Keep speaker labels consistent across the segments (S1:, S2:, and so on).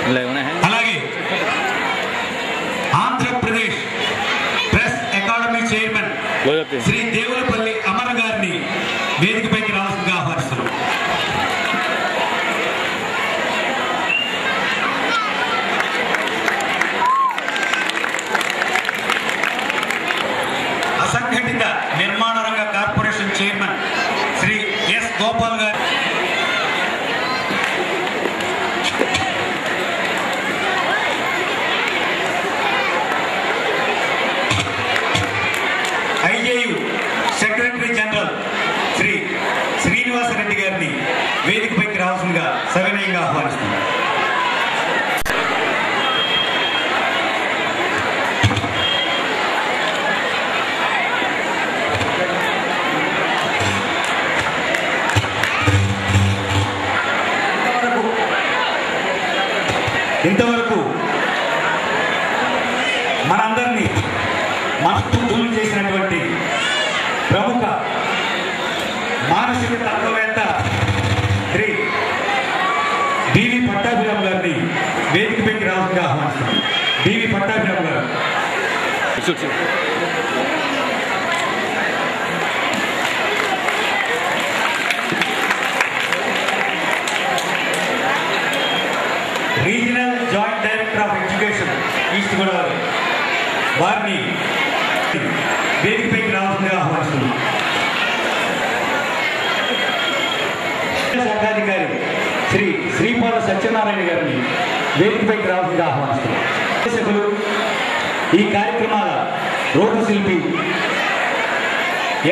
S1: అలాగే Andhra Pradesh press academy chairman Shri Devulapalli Amar గారిని వేదికపైకి రావాల్సిందిగా ఆహ్వానిస్తున్నాం. అసంఘటిత నిర్మాణ రంగ corporation chairman Shri S Gopal గారు, IJU secretary general Shri Srinivasa Reddy గారిని వేదికపైకి రావాల్సిందిగా సవినయంగా ఆహ్వానిస్తున్నారు. ఇంతవరకు మనందరినీ మనస్ఫూర్తులు చేసినటువంటి ప్రముఖ మానసిక తత్వవేత్త శ్రీ డివి పట్టాభిరామ్ గారిని వేదికపైకి రావాల్సిందిగా ఆహ్వానిస్తున్నాం. డివి పట్టాభిరామ్ గారు. Regional joint director of education east Godavari వారిని వేదికపైకి రావాల్సిందిగా ఆహ్వానిస్తున్నాం. శాఖాధికారి శ్రీ శ్రీపాద సత్యనారాయణ గారిని వేదికపైకి రావాల్సిందిగా ఆహ్వానిస్తున్నాం. సభ్యులు, ఈ కార్యక్రమాల రూపశిల్పి,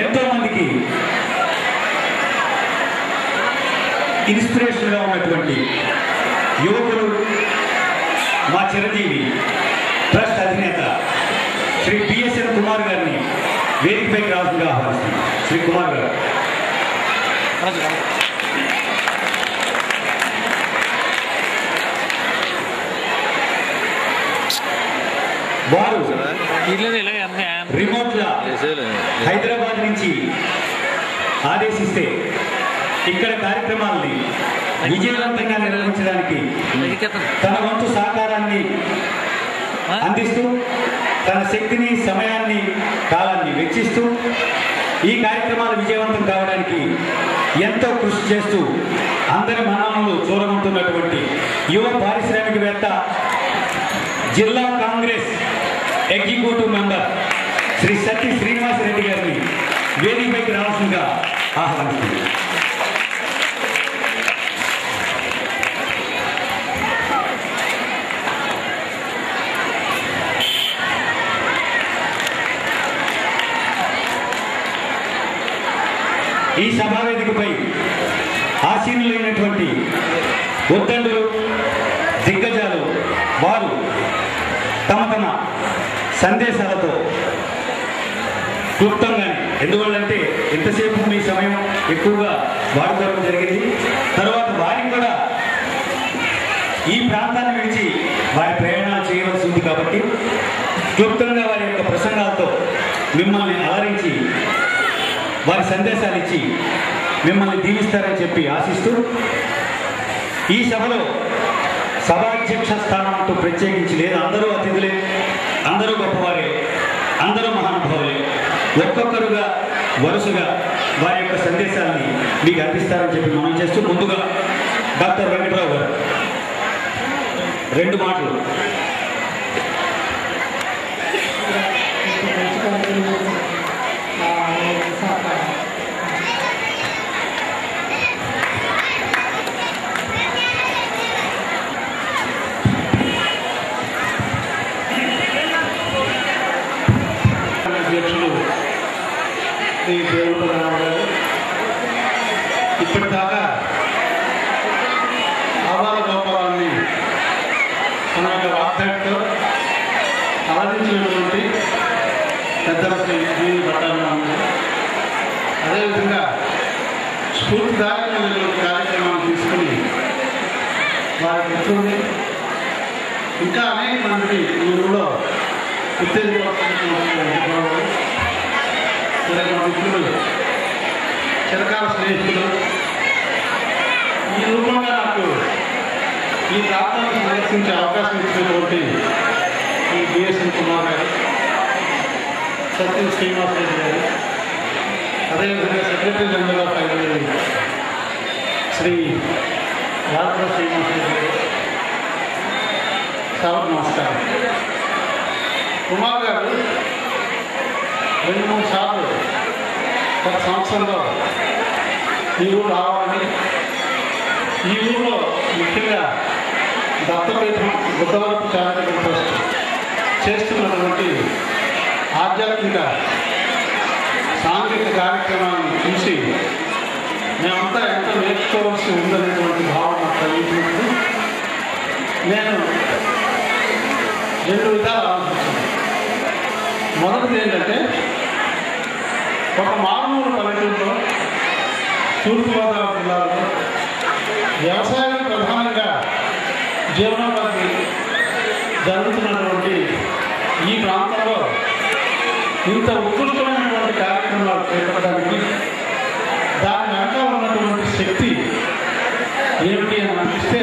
S1: ఎంతో మందికి ఇన్స్పిరేషన్గా ఉన్నటువంటి యువకులు, మా చిరంజీవి ట్రస్ట్ అధినేత శ్రీ బిఎస్ఎన్ కుమార్ గారిని వేదికపైకి రావాల్సిందిగా ఆహ్వానిస్తున్నాం. శ్రీ కుమార్ గారు. వారు రిమోట్గా హైదరాబాద్ నుంచి ఆదేశిస్తే ఇక్కడ కార్యక్రమాలని విజయవంతంగా నిర్వహించడానికి తన వంతు సహకారాన్ని అందిస్తూ, తన శక్తిని, సమయాన్ని, కాలాన్ని వెచ్చిస్తూ ఈ కార్యక్రమాలు విజయవంతం కావడానికి ఎంతో కృషి చేస్తూ అందరి మన్ననలు చూరగొంటున్నటువంటి యువ పారిశ్రామికవేత్త, జిల్లా కాంగ్రెస్ ఎగ్జిక్యూటివ్ మెంబర్ శ్రీ సత్తి శ్రీనివాసరెడ్డి గారిని వేదికపైకి రావాల్సిందిగా ఆహ్వానిస్తుంది. ఈ సభావేదికపై ఆసీనులైనటువంటి ఉద్దండులు, దిగ్గజాలు వారు తమ తమ సందేశాలతో క్లుప్తంగానే, ఎందువల్లంటే ఎంతసేపు మీ సమయం ఎక్కువగా వాడుకోవడం జరిగింది. తర్వాత వారికి కూడా ఈ ప్రాంతాన్ని విడిచి వారి ప్రయాణాలు చేయవలసి ఉంది కాబట్టి క్లుప్తంగా వారి యొక్క ప్రసంగాలతో మిమ్మల్ని అలరించి వారి సందేశాలు ఇచ్చి మిమ్మల్ని దీవిస్తారని చెప్పి ఆశిస్తూ, ఈ సభలో సభాధ్యక్ష స్థానం అంటూ ప్రత్యేకించి లేదు. అందరూ అతిథులే, అందరూ గొప్పవారే, అందరూ మహానుభావులే. ఒక్కొక్కరుగా వరుసగా వారి యొక్క సందేశాన్ని మీకు అందిస్తారని చెప్పి మనం చేస్తూ, ముందుగా డాక్టర్ వెంకటరావు గారు 2 మాటలు. శ్రీ దేవులపల్లి గారు ఇప్పటిదాకా ఆవాల గోపాలాన్ని తన యొక్క వాగ్దాటితో ఆరాధించినటువంటి పెద్దల శ్రీ డివి పట్టాభిరామ్ గారు, అదేవిధంగా స్ఫూర్తిదాయకమైనటువంటి కార్యక్రమాన్ని తీసుకుని వారి మిత్రుల్ని, ఇంకా అనేక మందిని ఈ ఊళ్ళో ఉత్తేజపడుతున్నటువంటి మిత్రులు, చిరకాల స్నేహితులు, ఈ రూపంగా నాకు
S2: ఈ ప్రాంతాన్ని సందర్శించే అవకాశం ఇచ్చినటువంటి ఈ బిఎస్ఎన్ కుమార్ గారు, సత్యం శ్రీనివాస్ రెడ్డి గారు, అదేవిధంగా secretary general of IT Shri Raja Srinivas Reddy గారు, సార్ నమస్కారం. కుమార్ గారు 2-3 సార్లు గత సంవత్సరంలో ఈ ఊరు రావాలని, ఈ ఊళ్ళో ముఖ్యంగా దత్తపీఠం బుద్ధవరపు చారిటబుల్ ట్రస్ట్ చేస్తున్నటువంటి ఆధ్యాత్మిక సాంఘిక కార్యక్రమాన్ని చూసి మేమంతా ఎంతో నేర్చుకోవాల్సి ఉందనేటువంటి భావన నాకు కలిగినప్పుడు నేను 2 విధాలు ఆలోచించాను. మొదటిది ఏంటంటే, ఒక మారుమూల పల్లెటూరులో తూర్పుగోదావరి జిల్లాలో వ్యవసాయం ప్రధానంగా జీవనోపాధి జరుగుతున్నటువంటి ఈ ప్రాంతంలో ఇంత ఉత్కృష్టమైనటువంటి కార్యక్రమాలు చేపట్టడానికి దాని వెనక ఉన్నటువంటి శక్తి ఏమిటి అని అనిపిస్తే,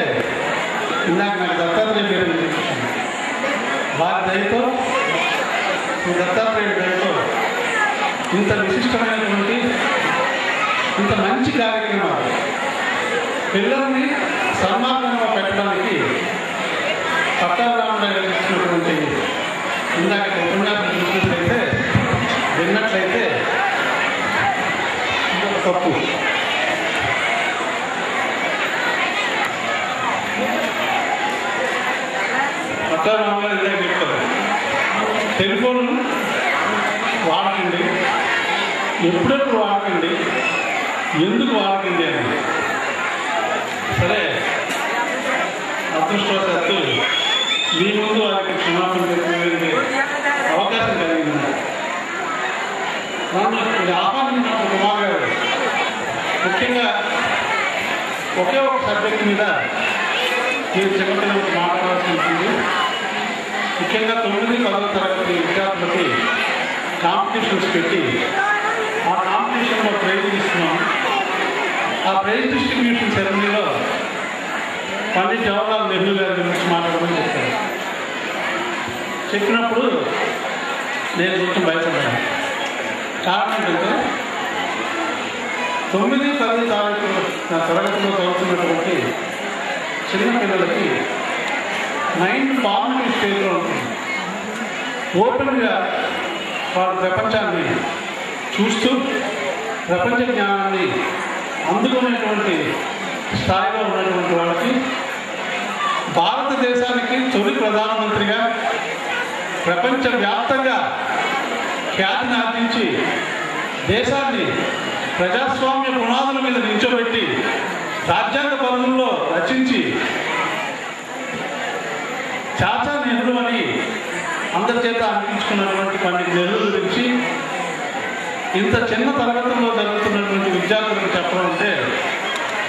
S2: ఇందాక నాకు దత్తాత్రేయ పేరు వినిపించాను. వారి దయతో, దత్తాత్రేయ దయతో ఇంత విశిష్టమైనటువంటి ఇంత మంచి కార్యక్రమాలు పిల్లల్ని సన్మార్గంగా పెట్టడానికి పట్టాభిరామరావు గారు ఇచ్చినటువంటి ఇందాక ఉపన్యాసం చూసినట్లయితే విన్నట్లయితే తప్పు. పట్టాభిరామరావు గారు ఇందాక చెప్తారు, టెలిఫోన్ వాడకండి, ఎప్పుడెప్పుడు వాడకండి, ఎందుకు వాడకండి అని. సరే, అదృష్టవశాత్తు మీ ముందు వారికి క్షమాపణ చెప్పే అవకాశం కలిగింది. నన్ను ఆహ్వానించిన కుమార్ గారు ముఖ్యంగా ఒకే ఒక సబ్జెక్ట్ మీద మీరు చిన్నపిల్లలకి మాట్లాడాల్సి ఉంటుంది. ముఖ్యంగా 9-10వ తరగతి విద్యార్థులకి కాంపిటీషన్స్ పెట్టి ఆ కాంపిటీషన్లో ప్రైజ్ ఇస్తున్నాం. ఆ ప్రైజ్ డిస్ట్రిబ్యూషన్ సెరమనీలో పండిట్ జవహర్లాల్ నెహ్రూ గారి గురించి మాట్లాడమని చెప్పారు. చెప్పినప్పుడు నేను కొంచెం భయపడ్డాను. కారణం ఏంటంటే, 9-10 తరగతిలో చదువుతున్నటువంటి చిన్నపిల్లలకి మైండ్ ఫార్మేటివ్ స్టేజ్లో ఉంటుంది. ఓపెన్గా వారు ప్రపంచాన్ని చూస్తూ ప్రపంచ జ్ఞానాన్ని అందుకునేటువంటి స్థాయిలో ఉన్నటువంటి వాళ్ళకి భారతదేశానికి తొలి ప్రధానమంత్రిగా ప్రపంచవ్యాప్తంగా ఖ్యాతిని ఆర్జించి దేశాన్ని ప్రజాస్వామ్య పునాదుల మీద నిల్చోబెట్టి రాజ్యాంగ పనుల్లో రచించి చాచా నెహ్రూ అని అందరి చేత అనిపించుకున్నటువంటి పండిట్ నెహ్రూ గురించి ఇంత చిన్న తరగతుల్లో జరుగుతున్నటువంటి విద్యార్థులకు చెప్పడం అంటే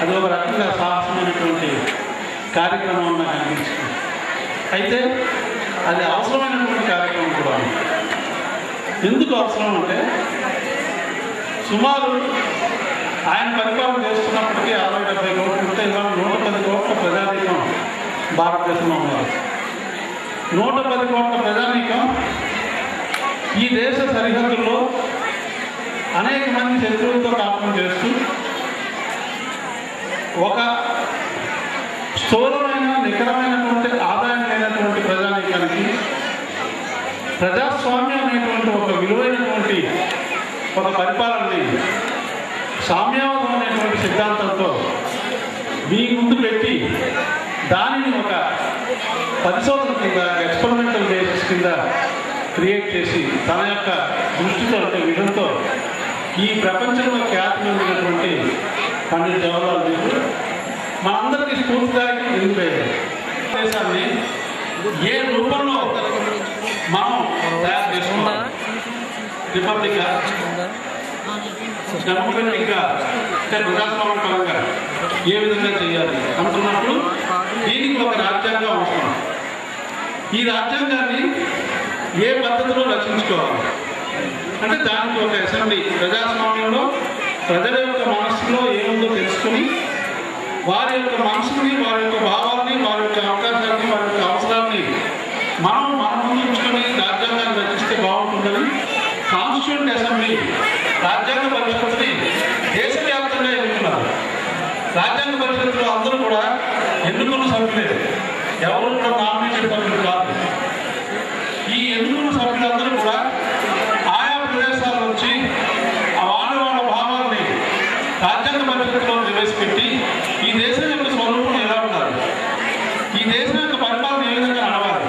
S2: అది ఒక రకంగా సాహసమైనటువంటి కార్యక్రమం నాకు అనిపించింది. అయితే అది అవసరమైనటువంటి కార్యక్రమం కూడా. ఎందుకు అవసరం అంటే, సుమారు ఆయన పరిపాలన చేస్తున్నప్పటికీ 60-70 కోట్లు ఉంటే ఇవాళ 110 కోట్ల ప్రజానీకం భారతదేశంలో ఉన్నారు. 110 కోట్ల ప్రజానీకం ఈ దేశ సరిహద్దుల్లో అనేక మంది శత్రువులతో కాపురం చేస్తూ ఒక స్థూలమైన నికరమైనటువంటి ఆదాయం లేనటువంటి ప్రజానీకానికి ప్రజాస్వామ్యం అనేటువంటి ఒక విలువైనటువంటి ఒక పరిపాలనని సామ్యవాదం అనేటువంటి సిద్ధాంతంతో మీ ముందు పెట్టి దానిని ఒక పరిశోధన కింద, ఎక్స్పెరిమెంటల్ బేసిస్ కింద క్రియేట్ చేసి తన యొక్క దృష్టితో అంటే విధంతో ఈ ప్రపంచంలో ఖ్యాతి ఉన్నటువంటి పండిట్ జవహర్లాల్ నెహ్రూ మనందరికీ స్ఫూర్తిదాయకం నిలిపేది. దేశాన్ని ఏ రూపంలో మనం తయారు చేసుకున్నాం, రిపబ్లిక్ డెమోక్రటిక్గా అంటే ప్రజాస్వామ్య పరంగా ఏ విధంగా చేయాలి అనుకున్నప్పుడు దీనికి ఒక రాజ్యాంగం అవసరం. ఈ రాజ్యాంగాన్ని ఏ పద్ధతిలో రచించుకోవాలి అంటే దానికి ఒక అసెంబ్లీ, ప్రజాస్వామ్యంలో ప్రజల యొక్క మనస్సులో ఏముందో తెలుసుకుని వారి యొక్క మనసుని, వారి యొక్క భావాన్ని, వారి యొక్క కాన్స్టిట్యూంట్ అసెంబ్లీ రాజ్యాంగ పరిషత్తుని దేశవ్యాప్తంగా ఎన్నుకున్నారు. రాజ్యాంగ పరిషత్తులో అందరూ కూడా ఎన్నుకున్న సభ్యులే, ఎవరు కూడా నామినేటెడ్ సభ్యులు కాదు. ఈ ఎన్నుకున్న సభ్యులందరూ కూడా ఆయా ప్రదేశాల నుంచి వాళ్ళ భావాలని రాజ్యాంగ పరిషత్తులో ప్రవేశపెట్టి ఈ దేశం యొక్క స్వరూపం ఎలా ఉండాలి, ఈ దేశం యొక్క పరిపాలన ఏ విధంగా నడవాలి,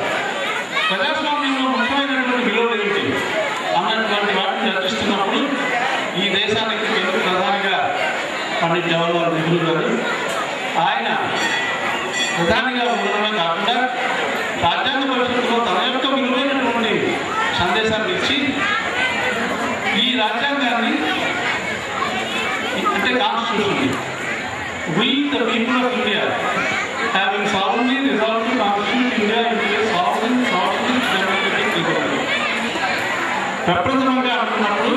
S2: ప్రజాస్వామ్యంలో ముఖ్యమైనటువంటి విలువలు ఏమిటి అన్నటువంటి వాటిని చర్చిస్తున్నప్పుడు ఈ దేశానికి తెలుగు ప్రధానిగా పండిట్ జవహర్లాల్ నెహ్రూ గారు ఆయన ప్రధానిగా ఉండడమే కాకుండా రాజ్యాంగ పరిషత్తులో తన యొక్క విలువైనటువంటి సందేశాన్ని ఇచ్చి ఈ రాజ్యాంగాన్ని అంటే constitution we the people of India having solemnly resolved to constitute India into a sovereign socialist democratic republic. ప్రప్రథమంగా అనుకున్నప్పుడు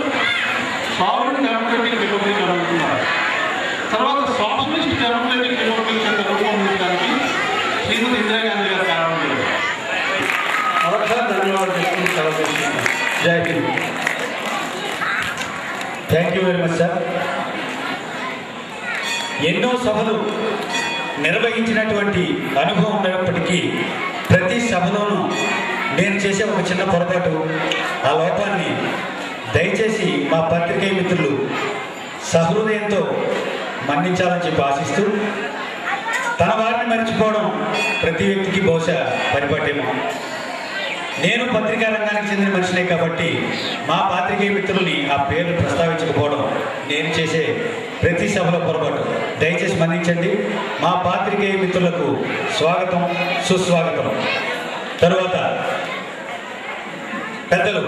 S2: సావరెన్ డెమోక్రటిక్ రిపబ్లిక్ అనుకుంటున్నారు. తర్వాత సోషలిస్ట్ డెమోక్రటిక్ రిపబ్లిక్ యొక్క రూపొందించడానికి శ్రీమతి ఇందిరాగాంధీ గారు ప్రారంభించారు. మరొకసారి ధన్యవాదాలు తెలుసుకుంటున్నాను.
S1: జై Hind. Thank you very much sir. ఎన్నో సభలు నిర్వహించినటువంటి అనుభవం ఉన్నప్పటికీ ప్రతి సభలోనూ నేను చేసే ఒక చిన్న పొరపాటు, ఆ లోపాన్ని దయచేసి మా పత్రికేయ మిత్రులు సహృదయంతో మన్నించాలని చెప్పి ఆశిస్తూ, తన వారిని మర్చిపోవడం ప్రతి వ్యక్తికి బహుశా పరిపాటేమో. నేను పత్రికా రంగానికి చెందిన మనిషినే కాబట్టి మా పాత్రికేయ మిత్రుల్ని ఆ పేర్లు ప్రస్తావించకపోవడం నేను చేసే ప్రతి సభలో పొరపాటు. దయచేసి మన్నించండి. మా పాత్రికేయ మిత్రులకు స్వాగతం, సుస్వాగతం. తరువాత పెద్దలు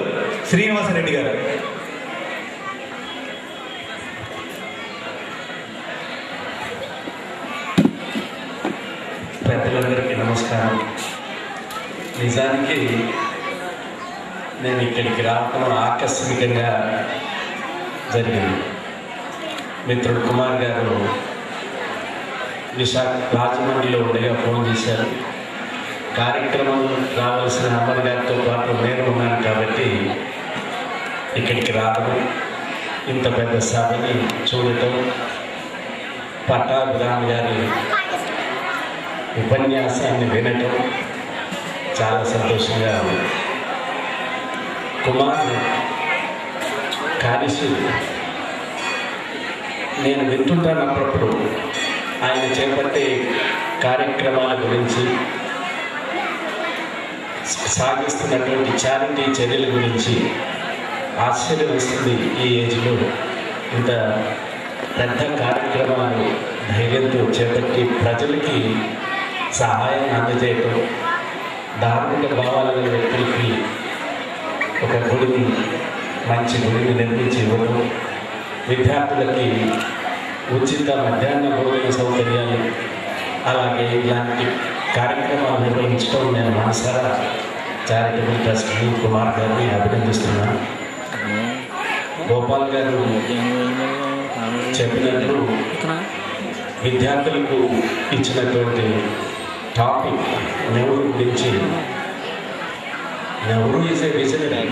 S1: శ్రీనివాసరెడ్డి గారు.
S3: పెద్దలందరికీ నమస్కారం. నిజానికి నేను ఇక్కడికి రావడం ఆకస్మికంగా జరిగింది. మిత్రుడు కుమార్ గారు రాజమండ్రిలో ఉండగా ఫోన్ చేశారు. కార్యక్రమం రావాల్సిన అమర్ గారితో పాటు నేను ఉన్నాను కాబట్టి ఇక్కడికి రావడం, ఇంత పెద్ద సభని చూడటం, పట్టాభిరామ్ గారి ఉపన్యాసాన్ని వినటం చాలా సంతోషంగా ఉంది. కుమార్ కార్యశీలి నేను వింటుంటాను అప్పుడప్పుడు. ఆయన చేపట్టే కార్యక్రమాల గురించి, సాగిస్తున్నటువంటి చారిటీ చర్యల గురించి ఆశ్చర్యం వేస్తుంది. ఈ ఏజ్లో ఇంత పెద్ద కార్యక్రమాలు ధైర్యంతో చేపట్టి ప్రజలకి సహాయం అందజేయటం, ధార్మిక భావాల వ్యక్తులకి ఒక గుడిని, మంచి గుడిని నిర్మించి ఇవ్వడం, విద్యార్థులకి ఉచిత మధ్యాహ్న భోజన సౌకర్యాలు, అలాగే ఇలాంటి కార్యక్రమాలు నిర్వహించడం నేను మనసారా చారిటబుల్ ట్రస్ట్ కుమార్ గారిని అభినందిస్తున్నాను. గోపాల్ గారు చెప్పినట్లు విద్యార్థులకు ఇచ్చినటువంటి టాపిక్ నెహ్రూ గురించి. నెహ్రూ ఈజ్ ఏ విజనరీ,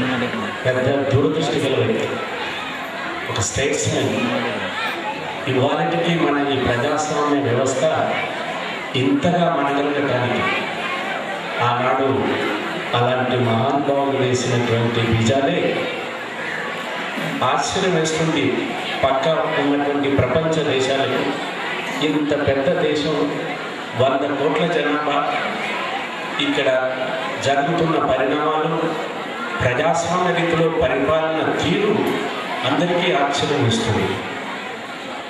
S3: పెద్ద దూరదృష్టి గల వ్యక్తి, ఒక స్టేట్స్మెన్. ఇవాళకి మన ఈ ప్రజాస్వామ్య వ్యవస్థ ఇంతగా మనగలగటానికి ఆనాడు అలాంటి మహానుభావులు వేసినటువంటి బీజాలే ఆశ్చర్యం వేస్తుంది. పక్క ఉన్నటువంటి ప్రపంచ దేశాలకు ఇంత పెద్ద దేశం, 100 కోట్ల జనాభా, ఇక్కడ జరుగుతున్న పరిణామాలు, ప్రజాస్వామ్య రీతిలో పరిపాలన తీరు అందరికీ ఆశ్చర్యం ఇస్తుంది.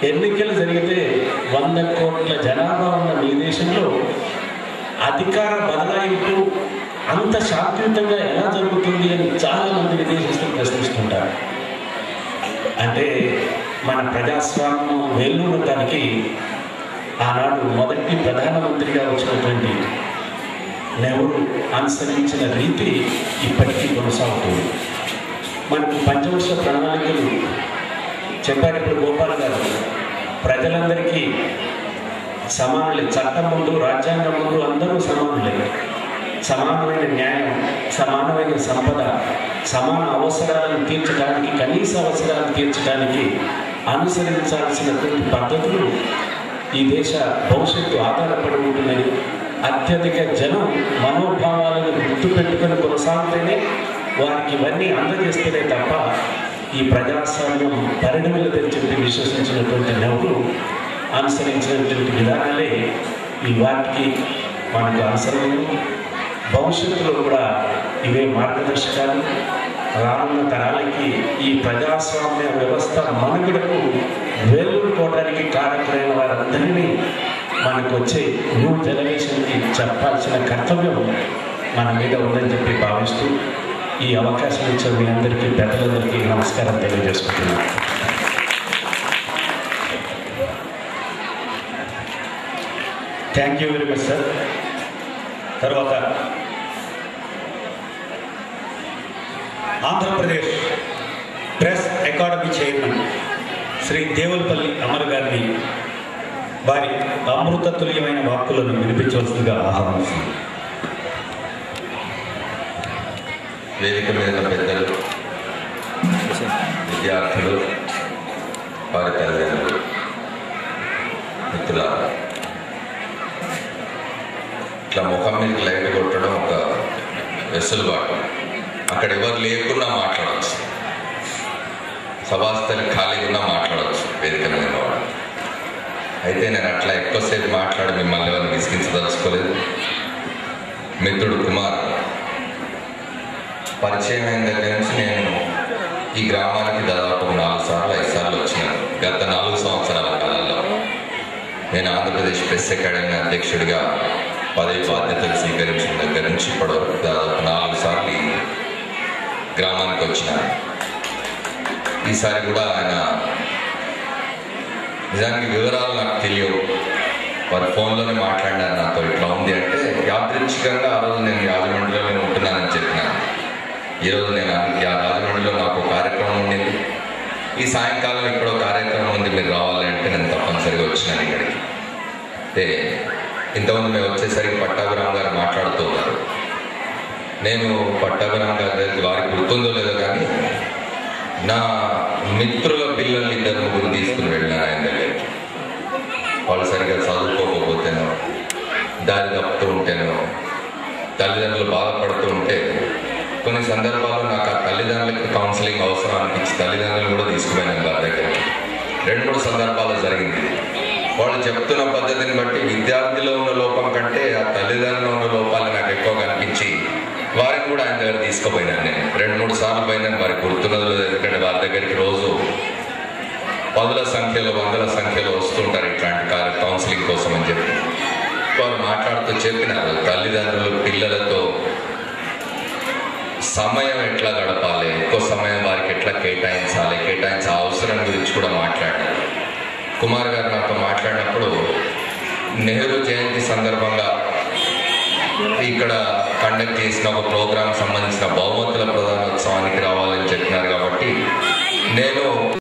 S3: ఎన్నికలు జరిగితే 100 కోట్ల జనాభా ఉన్న మీ దేశంలో అధికార బదలాయింపు అంత శాంతియుతంగా ఎలా జరుగుతుంది అని చాలామంది విదేశస్తులు ప్రశ్నిస్తుంటారు. అంటే మన ప్రజాస్వామ్యం వేళ్ళూనటానికి ఆనాడు మొదటి ప్రధానమంత్రిగా వచ్చినటువంటి నెహ్రూ అనుసరించిన రీతి ఇప్పటికీ కొనసాగుతుంది. మనకు పంచవర్ష ప్రణాళికలు చెప్పారు ఇప్పుడు గోపాల్ గారు. ప్రజలందరికీ సమానులే, చట్టం ముందు రాజ్యాంగం ముందు అందరూ సమానులే. సమానమైన న్యాయం, సమానమైన సంపద, సమాన అవసరాలను తీర్చడానికి, కనీస అవసరాలను తీర్చడానికి అనుసరించాల్సినటువంటి పద్ధతులు ఈ దేశ భవిష్యత్తు ఆధారపడి ఉంటున్నాయి. అత్యధిక జనం మనోభావాలను గుర్తుపెట్టుకొని కొనసాగితేనే వారికి ఇవన్నీ అందజేస్తేనే తప్ప ఈ ప్రజాస్వామ్యం పరిణమిలదని చెప్పి విశ్వసించినటువంటి నెహ్రూ అనుసరించినటువంటి విధానాలే ఈ వాటికి మనకు అవసరమైన. భవిష్యత్తులో కూడా ఇవే మార్గదర్శకాలు. రానున్న తరాలకి ఈ ప్రజాస్వామ్య వ్యవస్థ మనుగడకు వేలుకోవడానికి కారకులైన వారందరినీ మనకు వచ్చే న్యూ జనరేషన్కి చెప్పాల్సిన కర్తవ్యం మన మీద ఉందని చెప్పి భావిస్తూ ఈ అవకాశం ఇచ్చిన మీ అందరికీ, పెద్దలందరికీ నమస్కారం తెలియజేసుకుంటున్నాను.
S1: Thank you very much sir. తర్వాత Andhra Pradesh press academy chairman Shri Devulapalli Amar గారిని వారి అమృతతుల్యమైన వాక్కులను వినిపించవలసిందిగా ఆహ్వానిస్తుంది.
S4: వేదిక మీద పెద్దలు, విద్యార్థులు, వారి తల్లిదండ్రులు, మిత్రులారా, ఇట్లా ముఖం మీద లైట్ కొట్టడం ఒక వెసులుబాటు. అక్కడ ఎవరు లేకున్నా మాట్లాడవచ్చు, సభాస్థలి ఖాళీగా ఉన్నా మాట్లాడవచ్చు వేదిక మీద వాడు. అయితే నేను అట్లా ఎక్కువసేపు మాట్లాడి మిమ్మల్ని ఎవరిని విసిగించదలుచుకోలేదు. మిత్రుడు కుమార్ పరిచయం అయిన దగ్గర నుంచి నేను ఈ గ్రామానికి దాదాపు 4 సార్లు 5 సార్లు వచ్చినాను. గత 4 సంవత్సరాల కాలంలో నేను ఆంధ్రప్రదేశ్ ప్రెస్ అకాడమీ అధ్యక్షుడిగా పదవి బాధ్యతలు స్వీకరించిన దగ్గర నుంచి ఇప్పటివరకు దాదాపు 4 సార్లు ఈ గ్రామానికి వచ్చినాను. ఈసారి కూడా ఆయన నిజానికి వివరాలు నాకు తెలియవు, వారి ఫోన్లోనే మాట్లాడినారు నాతో. ఇట్లా ఉంది అంటే యాదృచ్ఛికంగా ఆ రోజు నేను రాజమండ్రిలోనే ఉంటున్నానని చెప్పినాను. ఈరోజు నేను రాజమండ్రిలో నాకు కార్యక్రమం ఉండింది, ఈ సాయంకాలం ఇక్కడ కార్యక్రమం ఉంది, మీరు రావాలంటే నేను తప్పనిసరిగా వచ్చినాను ఇక్కడికి. అంటే ఇంతమంది మేము వచ్చేసరికి పట్టాభిరామ్ గారు మాట్లాడుతూ ఉన్నారు. నేను పట్టాభిరామ్ గారి దగ్గరికి వారికి గుర్తుందో లేదో కానీ నా మిత్రుల పిల్లల్ని 2 తీసుకుని వెళ్ళినాను ఆయన దగ్గరికి. వాళ్ళు సరిగ్గా చదువుకోకపోతేనో, దారి తప్పుతూ ఉంటేనో, తల్లిదండ్రులు బాధపడుతూ ఉంటే కొన్ని సందర్భాల్లో నాకు ఆ తల్లిదండ్రులకి కౌన్సిలింగ్ అవసరం అనిపించి తల్లిదండ్రులు కూడా తీసుకుపోయినాను వారి దగ్గరికి. 2-3 సందర్భాలు జరిగింది. వాళ్ళు చెప్తున్న పద్ధతిని బట్టి విద్యార్థిలో ఉన్న లోపం కంటే ఆ తల్లిదండ్రులు ఉన్న లోపాలు నాకు ఎక్కువ కనిపించి వారిని కూడా ఆయన దగ్గర తీసుకుపోయినాను. నేను 2-3 సార్లు పోయినాను, వారికి గుర్తున్నది. ఎందుకంటే వారి దగ్గరికి రోజు 10ల సంఖ్యలో 100ల సంఖ్యలో వస్తుంటారు ఇట్లాంటి కౌన్సిలింగ్ కోసం అని చెప్పి. వారు మాట్లాడుతూ చెప్పినారు తల్లిదండ్రులు పిల్లలతో సమయం ఎట్లా గడపాలి, ఎక్కువ సమయం వారికి ఎట్లా కేటాయించే అవసరం గురించి కూడా మాట్లాడారు. కుమార్ గారు నాతో మాట్లాడినప్పుడు నెహ్రూ జయంతి సందర్భంగా ఇక్కడ కండక్ట్ చేసిన ఒక ప్రోగ్రాం సంబంధించిన బహుమతుల ప్రధానోత్సవానికి రావాలని చెప్పినారు. కాబట్టి నేను